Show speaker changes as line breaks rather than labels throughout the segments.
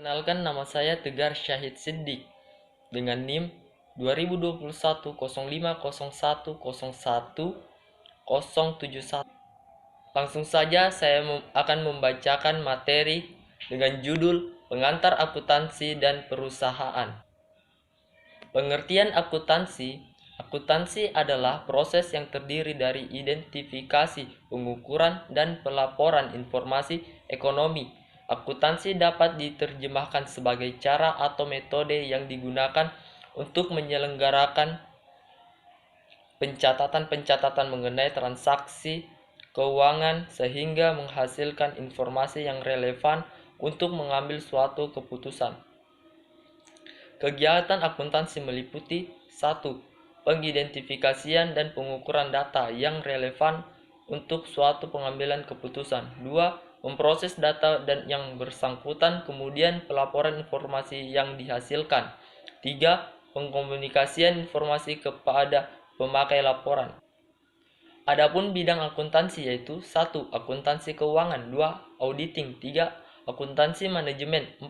Kenalkan, nama saya Tegar Syahid Siddiq dengan NIM 2021 050101 Langsung saja saya akan membacakan materi dengan judul Pengantar Akuntansi dan Perusahaan. Pengertian akuntansi. Akuntansi adalah proses yang terdiri dari identifikasi, pengukuran, dan pelaporan informasi ekonomi. Akuntansi dapat diterjemahkan sebagai cara atau metode yang digunakan untuk menyelenggarakan pencatatan-pencatatan mengenai transaksi keuangan sehingga menghasilkan informasi yang relevan untuk mengambil suatu keputusan. Kegiatan akuntansi meliputi 1. Pengidentifikasian dan pengukuran data yang relevan untuk suatu pengambilan keputusan. 2. Memproses data dan yang bersangkutan, kemudian pelaporan informasi yang dihasilkan. 3. Pengkomunikasian informasi kepada pemakai laporan. Adapun bidang akuntansi yaitu 1. Akuntansi keuangan. 2. Auditing. 3. Akuntansi manajemen. 4.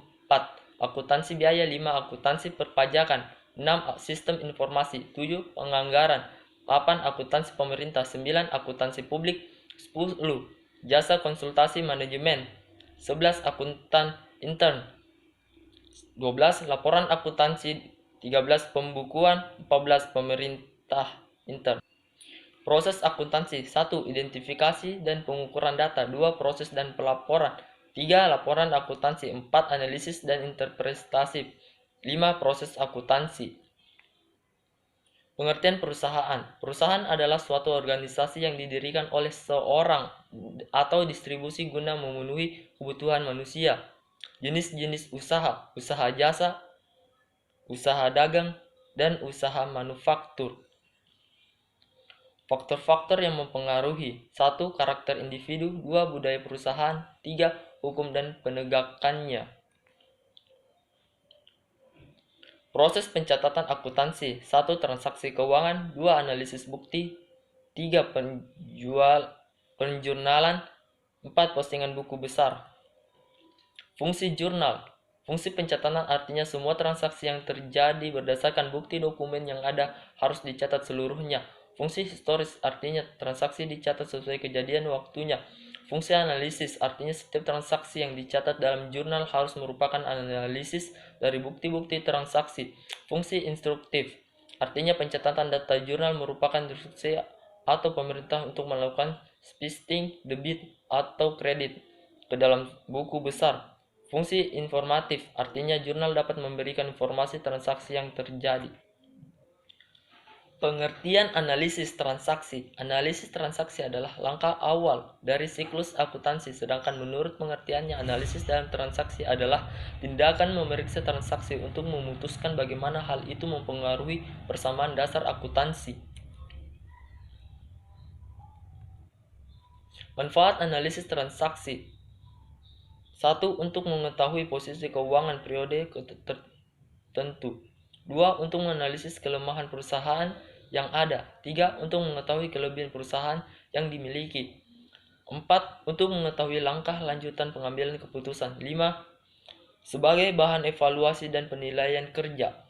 Akuntansi biaya. 5. Akuntansi perpajakan. 6. Sistem informasi. 7. Penganggaran. 8. Akuntansi pemerintah. 9. Akuntansi publik. 10. Jasa konsultasi manajemen. 11. Akuntan intern. 12. Laporan akuntansi. 13. Pembukuan. 14. Pemerintah intern. Proses akuntansi. 1. Identifikasi dan pengukuran data. 2. Proses dan pelaporan. 3. Laporan akuntansi. 4. Analisis dan interpretasi. 5. Proses akuntansi. Pengertian perusahaan. Perusahaan adalah suatu organisasi yang didirikan oleh seorang atau distribusi guna memenuhi kebutuhan manusia. Jenis-jenis usaha: usaha jasa, usaha dagang, dan usaha manufaktur. Faktor-faktor yang mempengaruhi: 1. Karakter individu. 2. Budaya perusahaan. 3. Hukum dan penegakannya. Proses pencatatan akuntansi. 1. Transaksi keuangan. 2. Analisis bukti. 3. Penjurnalan. 4. Postingan buku besar. Fungsi jurnal. Fungsi pencatatan artinya semua transaksi yang terjadi berdasarkan bukti dokumen yang ada harus dicatat seluruhnya. Fungsi historis artinya transaksi dicatat sesuai kejadian waktunya. Fungsi analisis artinya setiap transaksi yang dicatat dalam jurnal harus merupakan analisis dari bukti-bukti transaksi. Fungsi instruktif artinya pencatatan data jurnal merupakan instruksi atau pemerintah untuk melakukan shifting debit atau kredit ke dalam buku besar. Fungsi informatif artinya jurnal dapat memberikan informasi transaksi yang terjadi. Pengertian analisis transaksi. Analisis transaksi adalah langkah awal dari siklus akuntansi, sedangkan menurut pengertiannya analisis dalam transaksi adalah tindakan memeriksa transaksi untuk memutuskan bagaimana hal itu mempengaruhi persamaan dasar akuntansi. Manfaat analisis transaksi. 1. Untuk mengetahui posisi keuangan periode tertentu. 2. Untuk menganalisis kelemahan perusahaan yang ada. 3. Untuk mengetahui kelebihan perusahaan yang dimiliki. 4. Untuk mengetahui langkah lanjutan pengambilan keputusan. 5. Sebagai bahan evaluasi dan penilaian kerja.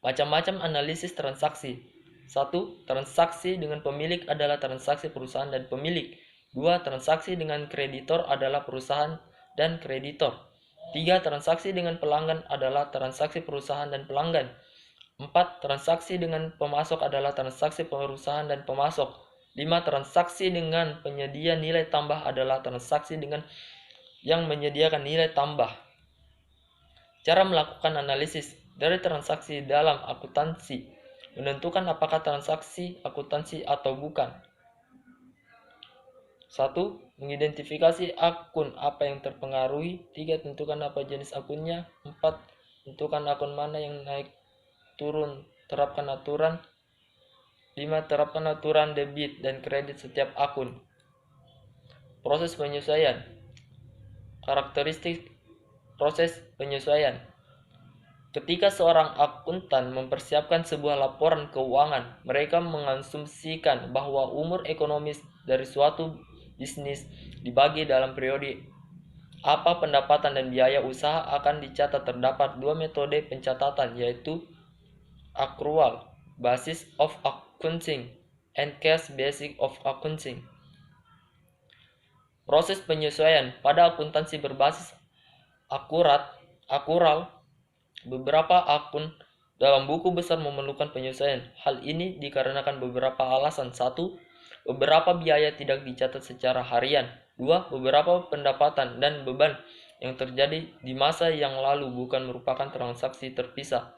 Macam-macam analisis transaksi. 1. Transaksi dengan pemilik adalah transaksi perusahaan dan pemilik. 2. Transaksi dengan kreditor adalah perusahaan dan kreditor. 3. Transaksi dengan pelanggan adalah transaksi perusahaan dan pelanggan. 4. Transaksi dengan pemasok adalah transaksi perusahaan dan pemasok. 5. Transaksi dengan penyedia nilai tambah adalah transaksi dengan yang menyediakan nilai tambah. Cara melakukan analisis dari transaksi dalam akuntansi. Menentukan apakah transaksi akuntansi atau bukan. 1. Mengidentifikasi akun apa yang terpengaruhi. 3. Tentukan apa jenis akunnya. 4. Tentukan akun mana yang naik turun. Terapkan aturan. 5. Terapkan aturan debit dan kredit setiap akun. Proses penyesuaian. Karakteristik proses penyesuaian. Ketika seorang akuntan mempersiapkan sebuah laporan keuangan, mereka mengasumsikan bahwa umur ekonomis dari suatu bisnis dibagi dalam periode apa pendapatan dan biaya usaha akan dicatat. Terdapat dua metode pencatatan, yaitu accrual basis of accounting and cash basis of accounting. Proses penyesuaian pada akuntansi berbasis accrual, beberapa akun dalam buku besar memerlukan penyesuaian. Hal ini dikarenakan beberapa alasan. 1. Beberapa biaya tidak dicatat secara harian. 2. Beberapa pendapatan dan beban yang terjadi di masa yang lalu bukan merupakan transaksi terpisah,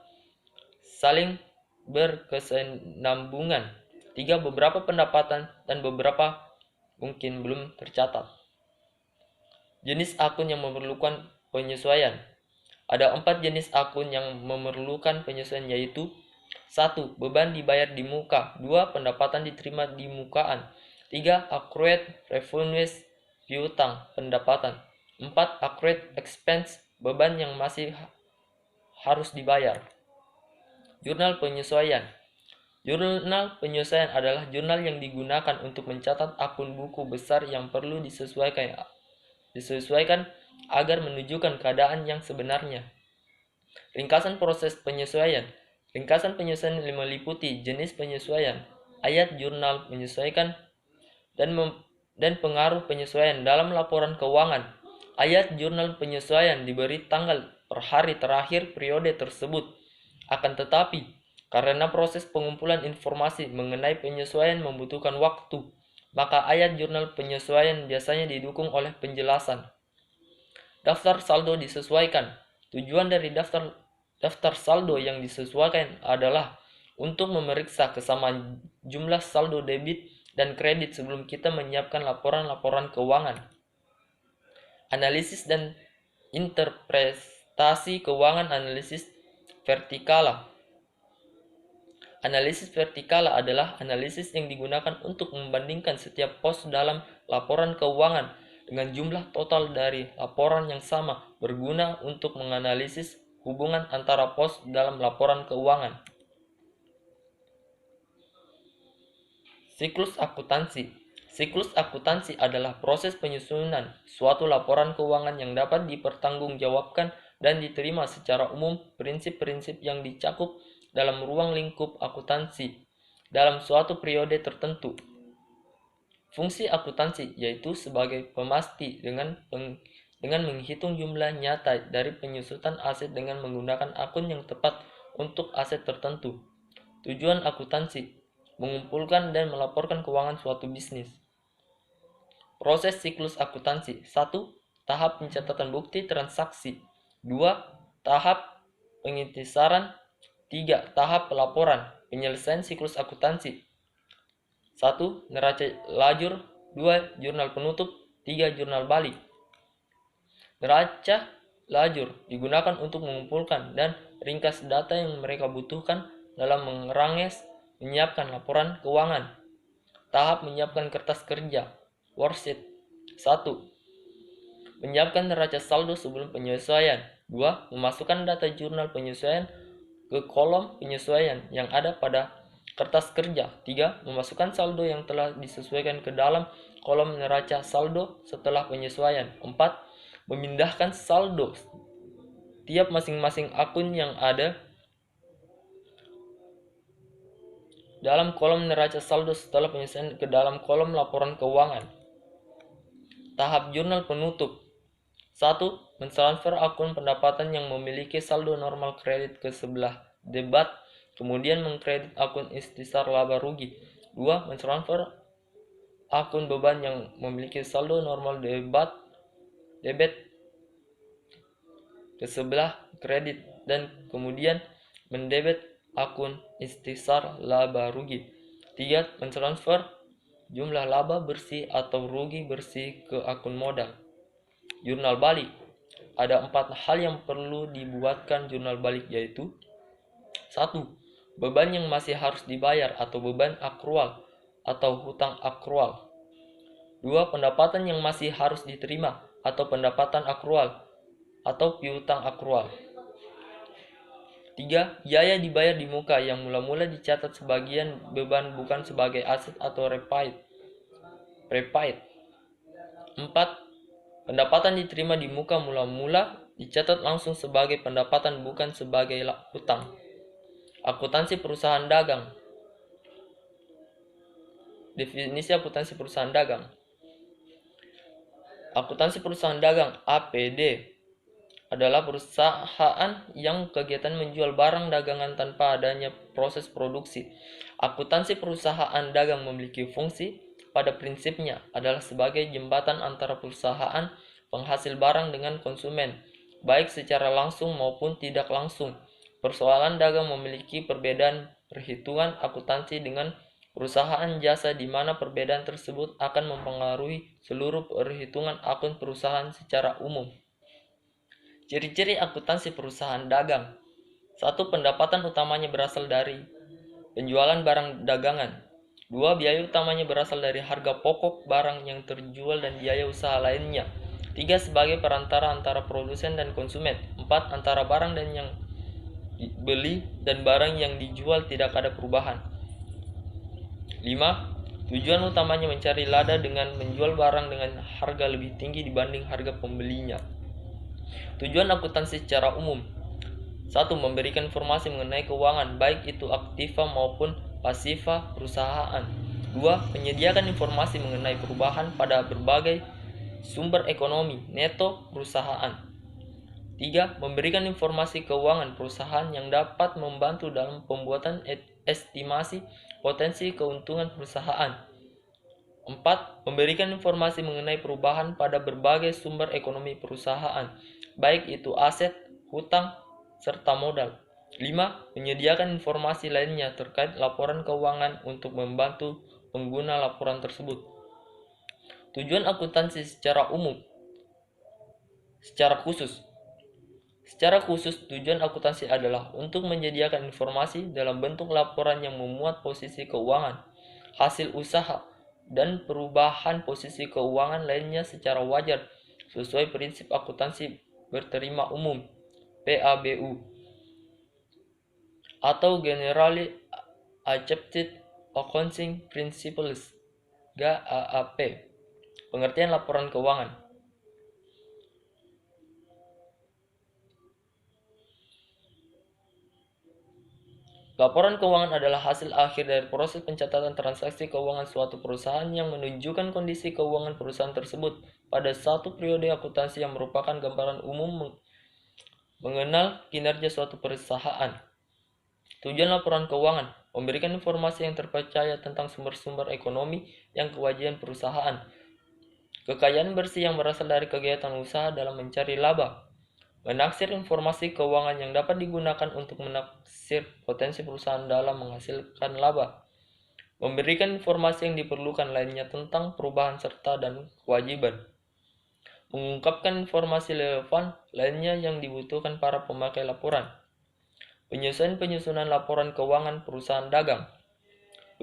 saling berkesinambungan. 3. Beberapa pendapatan dan beberapa mungkin belum tercatat. Jenis akun yang memerlukan penyesuaian. Ada 4 jenis akun yang memerlukan penyesuaian, yaitu 1. Beban dibayar di muka. 2. Pendapatan diterima di mukaan. 3. Accrued revenues, piutang pendapatan. 4. Accrued expense, beban yang masih harus dibayar. Jurnal penyesuaian. Jurnal penyesuaian adalah jurnal yang digunakan untuk mencatat akun buku besar yang perlu disesuaikan agar menunjukkan keadaan yang sebenarnya. Ringkasan proses penyesuaian. Ringkasan penyesuaian meliputi jenis penyesuaian, ayat jurnal menyesuaikan, dan pengaruh penyesuaian dalam laporan keuangan. Ayat jurnal penyesuaian diberi tanggal per hari terakhir periode tersebut. Akan tetapi, karena proses pengumpulan informasi mengenai penyesuaian membutuhkan waktu, maka ayat jurnal penyesuaian biasanya didukung oleh penjelasan. Daftar saldo disesuaikan. Tujuan dari daftar saldo yang disesuaikan adalah untuk memeriksa kesamaan jumlah saldo debit dan kredit sebelum kita menyiapkan laporan-laporan keuangan. Analisis dan interpretasi keuangan. Analisis vertikala. Analisis vertikala adalah analisis yang digunakan untuk membandingkan setiap pos dalam laporan keuangan dengan jumlah total dari laporan yang sama, berguna untuk menganalisis hubungan antara pos dalam laporan keuangan. Siklus akuntansi. Siklus akuntansi adalah proses penyusunan suatu laporan keuangan yang dapat dipertanggungjawabkan dan diterima secara umum. Prinsip-prinsip yang dicakup dalam ruang lingkup akuntansi dalam suatu periode tertentu. Fungsi akuntansi yaitu sebagai pemasti dengan menghitung jumlah nyata dari penyusutan aset dengan menggunakan akun yang tepat untuk aset tertentu. Tujuan akuntansi: mengumpulkan dan melaporkan keuangan suatu bisnis. Proses siklus akuntansi. 1. Tahap pencatatan bukti transaksi. 2. Tahap pengintisaran. 3. Tahap pelaporan. Penyelesaian siklus akuntansi. 1. Neraca lajur. 2. Jurnal penutup. 3. Jurnal balik. Neraca lajur digunakan untuk mengumpulkan dan ringkas data yang mereka butuhkan dalam menyiapkan laporan keuangan. Tahap menyiapkan kertas kerja. Worksheet. 1. Menyiapkan neraca saldo sebelum penyesuaian. 2. Memasukkan data jurnal penyesuaian ke kolom penyesuaian yang ada pada kertas kerja. 3. Memasukkan saldo yang telah disesuaikan ke dalam kolom neraca saldo setelah penyesuaian. 4. Memindahkan saldo tiap masing-masing akun yang ada dalam kolom neraca saldo setelah penyesuaian ke dalam kolom laporan keuangan. Tahap jurnal penutup. 1. Mentransfer akun pendapatan yang memiliki saldo normal kredit ke sebelah debit, kemudian mengkredit akun istisar laba rugi. 2. Mentransfer akun beban yang memiliki saldo normal debit ke sebelah kredit dan kemudian mendebit akun istisar laba rugi. 3. Mentransfer jumlah laba bersih atau rugi bersih ke akun modal. Jurnal balik. Ada 4 hal yang perlu dibuatkan jurnal balik, yaitu 1. Beban yang masih harus dibayar atau beban akrual atau hutang akrual. 2. Pendapatan yang masih harus diterima atau pendapatan akrual atau piutang akrual. 3. Biaya dibayar di muka yang mula-mula dicatat sebagian beban bukan sebagai aset atau prepaid. 4. Pendapatan diterima di muka mula-mula dicatat langsung sebagai pendapatan bukan sebagai hutang. Akuntansi perusahaan dagang. Definisi akuntansi perusahaan dagang. Akuntansi perusahaan dagang (APD) adalah perusahaan yang kegiatan menjual barang dagangan tanpa adanya proses produksi. Akuntansi perusahaan dagang memiliki fungsi, pada prinsipnya, adalah sebagai jembatan antara perusahaan penghasil barang dengan konsumen, baik secara langsung maupun tidak langsung. Persoalan dagang memiliki perbedaan perhitungan akuntansi dengan perusahaan jasa di mana perbedaan tersebut akan mempengaruhi seluruh perhitungan akun perusahaan secara umum. Ciri-ciri akuntansi perusahaan dagang. 1. Pendapatan utamanya berasal dari penjualan barang dagangan. 2. Biaya utamanya berasal dari harga pokok barang yang terjual dan biaya usaha lainnya. 3. Sebagai perantara antara produsen dan konsumen. 4. Antara barang dan yang dibeli dan barang yang dijual tidak ada perubahan. 5. Tujuan utamanya mencari laba dengan menjual barang dengan harga lebih tinggi dibanding harga pembelinya. Tujuan akuntansi secara umum. 1. Memberikan informasi mengenai keuangan, baik itu aktiva maupun pasiva perusahaan. 2. Menyediakan informasi mengenai perubahan pada berbagai sumber ekonomi neto perusahaan. 3. Memberikan informasi keuangan perusahaan yang dapat membantu dalam pembuatan estimasi potensi keuntungan perusahaan. 4. Memberikan informasi mengenai perubahan pada berbagai sumber ekonomi perusahaan, baik itu aset, hutang, serta modal. 5. Menyediakan informasi lainnya terkait laporan keuangan untuk membantu pengguna laporan tersebut. Tujuan akuntansi secara umum. Secara khusus, tujuan akuntansi adalah untuk menyediakan informasi dalam bentuk laporan yang memuat posisi keuangan, hasil usaha, dan perubahan posisi keuangan lainnya secara wajar sesuai prinsip akuntansi berterima umum (PABU) atau Generally Accepted Accounting Principles (GAAP). Pengertian laporan keuangan. Laporan keuangan adalah hasil akhir dari proses pencatatan transaksi keuangan suatu perusahaan yang menunjukkan kondisi keuangan perusahaan tersebut pada satu periode akuntansi yang merupakan gambaran umum mengenal kinerja suatu perusahaan. Tujuan laporan keuangan: memberikan informasi yang terpercaya tentang sumber-sumber ekonomi yang kewajiban perusahaan, kekayaan bersih yang berasal dari kegiatan usaha dalam mencari laba, menaksir informasi keuangan yang dapat digunakan untuk menaksir potensi perusahaan dalam menghasilkan laba, memberikan informasi yang diperlukan lainnya tentang perubahan serta dan kewajiban, mengungkapkan informasi relevan lainnya yang dibutuhkan para pemakai laporan. Penyusunan laporan keuangan perusahaan dagang. 1.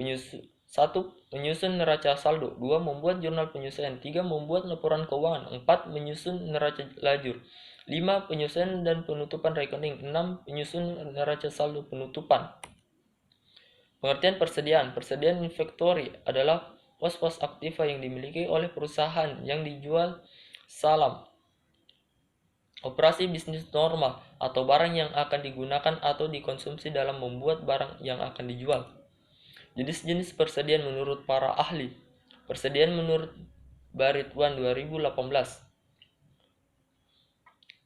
Menyusun neraca saldo. 2. Membuat jurnal penyusunan. 3. Membuat laporan keuangan. 4. Menyusun neraca lajur. 5. Penyusunan dan penutupan rekening. 6. Penyusunan neraca saldo penutupan. Pengertian persediaan. Persediaan inventory adalah pos-pos aktiva yang dimiliki oleh perusahaan yang dijual salam operasi bisnis normal atau barang yang akan digunakan atau dikonsumsi dalam membuat barang yang akan dijual. Jenis-jenis persediaan menurut para ahli. Persediaan menurut Baritwan 2018.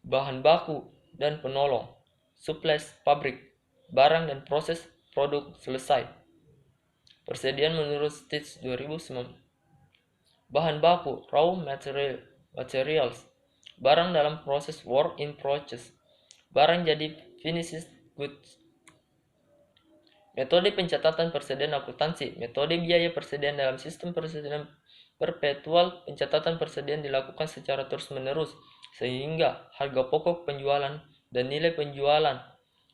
Bahan baku dan penolong. Supplies pabrik, barang dan proses produk selesai. Persediaan menurut Stitch 2009. Bahan baku, raw materials, barang dalam proses work in progress, barang jadi finished goods. Metode pencatatan persediaan akuntansi. Metode biaya persediaan dalam sistem persediaan perpetual. Pencatatan persediaan dilakukan secara terus-menerus sehingga harga pokok penjualan dan nilai penjualan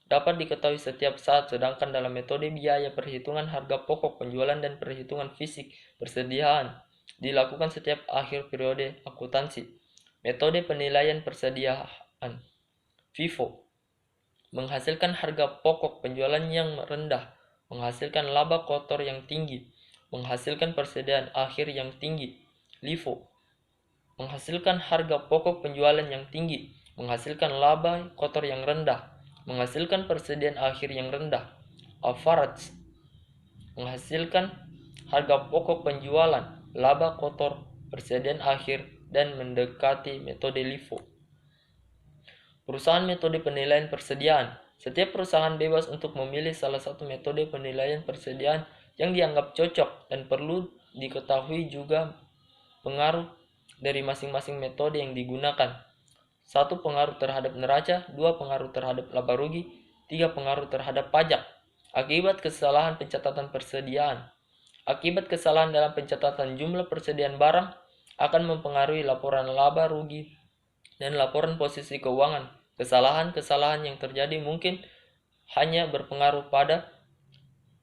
dapat diketahui setiap saat, sedangkan dalam metode biaya perhitungan harga pokok penjualan dan perhitungan fisik persediaan dilakukan setiap akhir periode akuntansi. Metode penilaian persediaan. FIFO menghasilkan harga pokok penjualan yang rendah, menghasilkan laba kotor yang tinggi, menghasilkan persediaan akhir yang tinggi. LIFO menghasilkan harga pokok penjualan yang tinggi, menghasilkan laba kotor yang rendah, menghasilkan persediaan akhir yang rendah. Average menghasilkan harga pokok penjualan, laba kotor, persediaan akhir, dan mendekati metode LIFO. Perusahaan metode penilaian persediaan. Setiap perusahaan bebas untuk memilih salah satu metode penilaian persediaan yang dianggap cocok, dan perlu diketahui juga pengaruh dari masing-masing metode yang digunakan. 1. Pengaruh terhadap neraca. 2. Pengaruh terhadap laba rugi. 3. Pengaruh terhadap pajak. Akibat kesalahan pencatatan persediaan. Akibat kesalahan dalam pencatatan jumlah persediaan barang akan mempengaruhi laporan laba rugi dan laporan posisi keuangan. Kesalahan-kesalahan yang terjadi mungkin hanya berpengaruh pada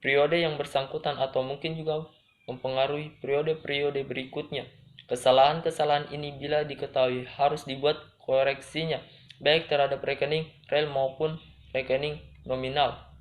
periode yang bersangkutan atau mungkin juga mempengaruhi periode-periode berikutnya. Kesalahan-kesalahan ini bila diketahui harus dibuat koreksinya, baik terhadap rekening real maupun rekening nominal.